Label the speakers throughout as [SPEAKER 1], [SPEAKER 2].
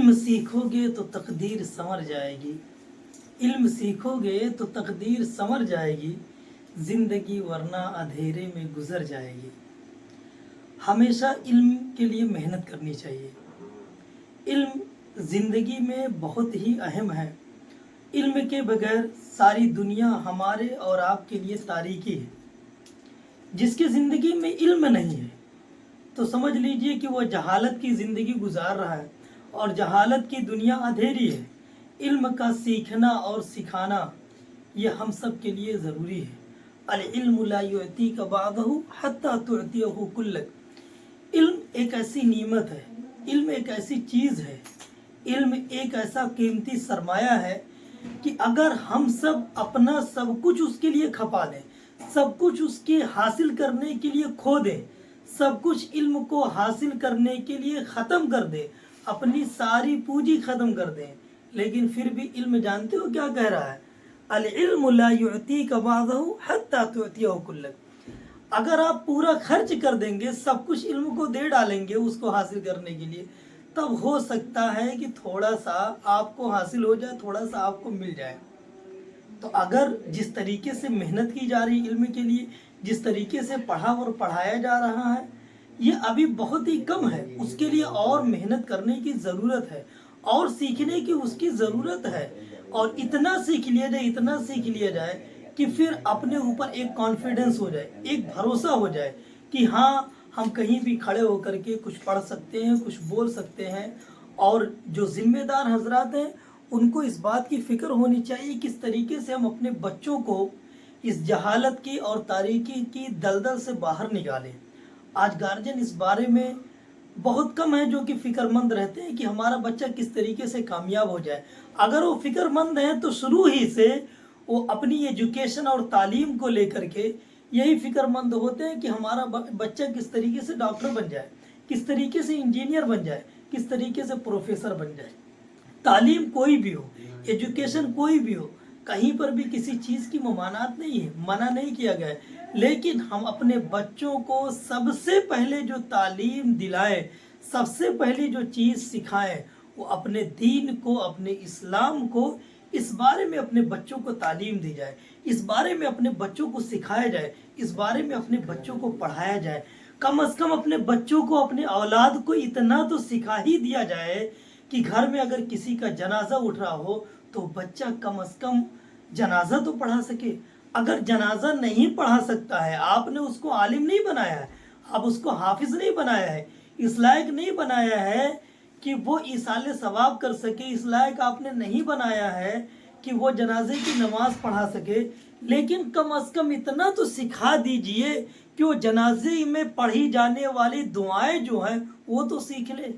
[SPEAKER 1] علم सीखोगे तो तकदीर संवर जाएगी, इल्म सीखोगे तो तकदीर संवर जाएगी, जिंदगी वरना अंधेरे में गुजर जाएगी। हमेशा इल्म के लिए मेहनत करनी चाहिए। इल्म ज़िंदगी में बहुत ही अहम है। इल्म के बगैर सारी दुनिया हमारे और आपके लिए तारीकी है। जिसकी ज़िंदगी में इल्म नहीं है तो समझ लीजिए कि वो जहालत की ज़िंदगी गुजार रहा है और जहालत की दुनिया अंधेरी है। इल्म का सीखना और सिखाना ये हम सब के लिए ज़रूरी है। अल इल्मु ला युअतीका बअदहु हत्ता तुअतियहु कुल्लक। इल्म एक ऐसी नीमत है, इल्म एक ऐसी चीज़ है, इल्म एक ऐसा कीमती सरमाया है कि अगर हम सब अपना सब कुछ उसके लिए खपा दें, सब कुछ उसके हासिल करने के लिए खो दें, सब कुछ इल्म को हासिल करने के लिए ख़त्म कर दें, अपनी सारी पूंजी ख़त्म कर दें, लेकिन फिर भी इल्म जानते हो क्या कह रहा है? अल इल्मु ला युअतीका बअदहु हत्ता तुअतियहु कुल्लक। अगर आप पूरा खर्च कर देंगे, सब कुछ इल्म को दे डालेंगे उसको हासिल करने के लिए, तब हो सकता है कि थोड़ा सा आपको हासिल हो जाए, थोड़ा सा आपको मिल जाए। तो अगर जिस तरीके से मेहनत की जा रही इल्म के लिए, जिस तरीके से पढ़ा और पढ़ाया जा रहा है, ये अभी बहुत ही कम है। उसके लिए और मेहनत करने की ज़रूरत है और सीखने की उसकी ज़रूरत है। और इतना सीख लिया जाए, इतना सीख लिया जाए कि फिर अपने ऊपर एक कॉन्फिडेंस हो जाए, एक भरोसा हो जाए कि हाँ, हम कहीं भी खड़े होकर के कुछ पढ़ सकते हैं, कुछ बोल सकते हैं। और जो जिम्मेदार हजरात हैं उनको इस बात की फ़िक्र होनी चाहिए किस तरीके से हम अपने बच्चों को इस जहालत की और तारीकी की दलदल से बाहर निकालें। आज गार्जियन इस बारे में बहुत कम है जो कि फ़िक्रमंद रहते हैं कि हमारा बच्चा किस तरीके से कामयाब हो जाए। अगर वो फ़िक्रमंद हैं तो शुरू ही से वो अपनी एजुकेशन और तालीम को लेकर के यही फ़िक्रमंद होते हैं कि हमारा बच्चा किस तरीके से डॉक्टर बन जाए, किस तरीके से इंजीनियर बन जाए, किस तरीके से प्रोफेसर बन जाए। तालीम कोई भी हो, एजुकेशन कोई भी हो, कहीं पर भी किसी चीज़ की ममानात नहीं है, मना नहीं किया गया है। लेकिन हम अपने बच्चों को सबसे पहले जो तालीम दिलाएं, सबसे पहले जो चीज़ सिखाएं, वो अपने दीन को, अपने इस्लाम को, इस बारे में अपने बच्चों को तालीम दी जाए, इस बारे में अपने बच्चों को सिखाया जाए, इस बारे में अपने बच्चों को पढ़ाया जाए। कम से कम अपने बच्चों को, अपने औलाद को इतना तो सिखा ही दिया जाए कि घर में अगर किसी का जनाजा उठ रहा हो तो बच्चा कम से कम जनाजा तो पढ़ा सके। अगर जनाजा नहीं पढ़ा सकता है, आपने उसको आलिम नहीं बनाया है, आप उसको हाफिज नहीं बनाया है, इस लायक नहीं बनाया है कि वो ईसाले सवाब कर सके, इस लायक आपने नहीं बनाया है कि वो जनाजे की नमाज पढ़ा सके, लेकिन कम से कम इतना तो सिखा दीजिए कि वो जनाजे में पढ़ी जाने वाली दुआएं जो हैं वो तो सीख ले।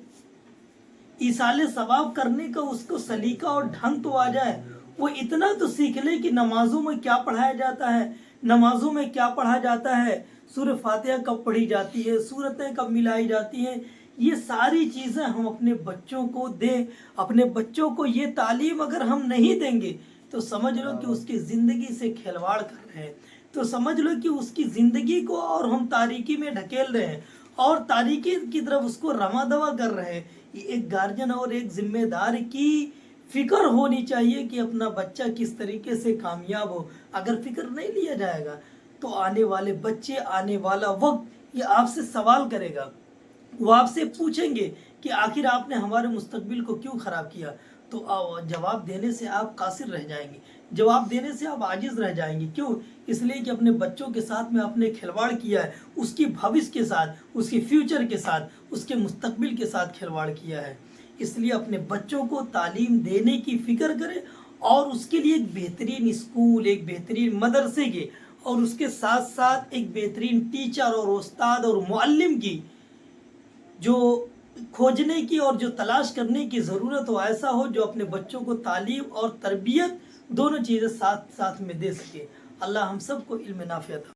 [SPEAKER 1] ईसाले सवाब करने का उसको सलीका और ढंग तो आ जाए। वो इतना तो सीख ले कि नमाजों में क्या पढ़ाया जाता है, नमाजों में क्या पढ़ा जाता है, सूरह फातिहा कब पढ़ी जाती है, सूरतें कब मिलाई जाती हैं, ये सारी चीज़ें हम अपने बच्चों को दें। अपने बच्चों को ये तालीम अगर हम नहीं देंगे तो समझ लो कि उसकी ज़िंदगी से खिलवाड़ कर रहे हैं, तो समझ लो कि उसकी ज़िंदगी को और हम तारीकी में ढकेल रहे हैं और तारीकी की तरफ उसको रमा दवा कर रहे हैं। ये एक गार्जियन और एक जिम्मेदार की फिक्र होनी चाहिए कि अपना बच्चा किस तरीके से कामयाब हो। अगर फिक्र नहीं लिया जाएगा तो आने वाले बच्चे, आने वाला वक्त ये आपसे सवाल करेगा, वो आपसे पूछेंगे कि आखिर आपने हमारे मुस्तकबिल को क्यों ख़राब किया। तो जवाब देने से आप कासिर रह जाएंगे, जवाब देने से आप आजिज़ रह जाएंगे। क्यों? इसलिए कि अपने बच्चों के साथ में आपने खिलवाड़ किया है, उसकी भविष्य के साथ, उसके फ्यूचर के साथ, उसके मुस्तकबिल के साथ खिलवाड़ किया है। इसलिए अपने बच्चों को तालीम देने की फ़िक्र करें और उसके लिए एक बेहतरीन स्कूल, एक बेहतरीन मदरसे के और उसके साथ साथ एक बेहतरीन टीचर और उस्ताद और मुअल्लिम की जो खोजने की और जो तलाश करने की ज़रूरत हो, ऐसा हो जो अपने बच्चों को तालीम और तरबियत दोनों चीज़ें साथ साथ में दे सके। अल्लाह हम सबको इल्म नाफ़िया